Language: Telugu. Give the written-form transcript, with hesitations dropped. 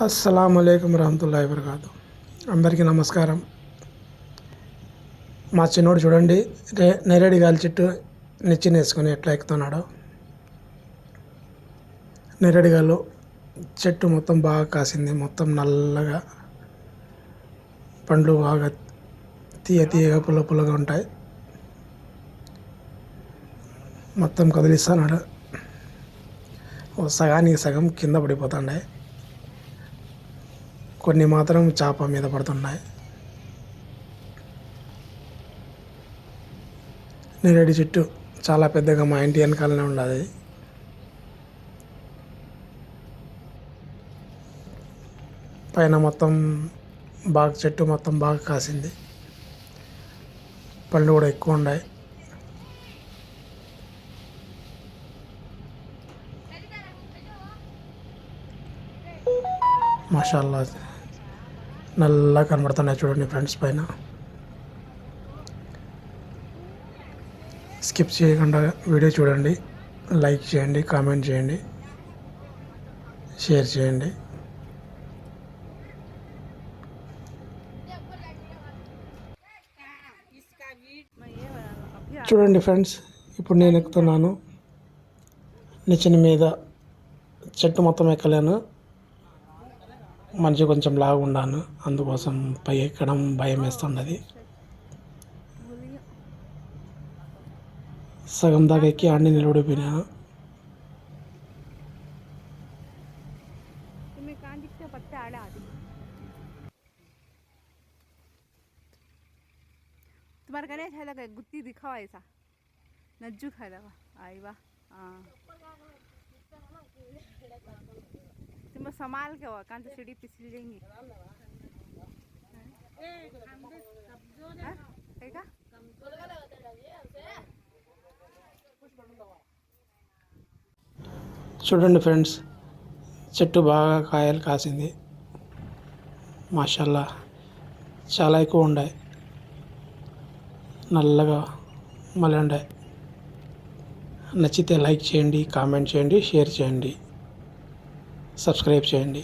అస్సలాముఅలైకుం వరహమతుల్లాహి వబరకాతు. అందరికీ నమస్కారం. మా చిన్నోడు చూడండి, నేరేడు గాలి చెట్టు నెచ్చినేసుకొని ఎట్లా ఎక్కుతున్నాడో. నేరేడు గాలు చెట్టు మొత్తం బాగా కాసింది, మొత్తం నల్లగా, పండ్లు బాగా తీయగా పుల్ల పుల్లగా ఉంటాయి. మొత్తం కదిలిస్తున్నాడు. సగానికి సగం కింద పడిపోతున్నాయి, కొన్ని మాత్రం చాప మీద పడుతున్నాయి. నేరేడు చెట్టు చాలా పెద్దగా మా ఇంటి వెనకాలనే ఉండదు. పైన మొత్తం బాగా చెట్టు మొత్తం బాగా కాసింది, పళ్ళు కూడా ఎక్కువ ఉన్నాయి. మాషాల్లా నల్లగా కనబడుతున్నాయి చూడండి ఫ్రెండ్స్. పైన స్కిప్ చేయకుండా వీడియో చూడండి, లైక్ చేయండి, కామెంట్ చేయండి, షేర్ చేయండి. చూడండి ఫ్రెండ్స్, ఇప్పుడు నేను ఎక్కుతున్నాను నిచ్చెన మీద. చెట్టు మొత్తం ఎక్కలేను, మనిషి కొంచెం లావు ఉన్నాను, అందుకోసం పై ఎక్కడం భయం వేస్తున్నది. సగం దాకా ఎక్కి ఆడిని నిలబడిపోయినాను. तुम्हारे कने खायला काय गुत्ती दिखावा ऐसा नज्जू खायला का आई वाह हाँ तुम संभाल के हो कान तो सीढ़ी पिछली जाएंगी का చూడండి ఫ్రెండ్స్, చెట్టు బాగా కాయలు కాసింది. మాషాల్లా చాలా ఎక్కువ ఉన్నాయి, నల్లగా మళ్ళీ ఉన్నాయి. నచ్చితే లైక్ చేయండి, కామెంట్ చేయండి, షేర్ చేయండి, సబ్స్క్రైబ్ చేయండి.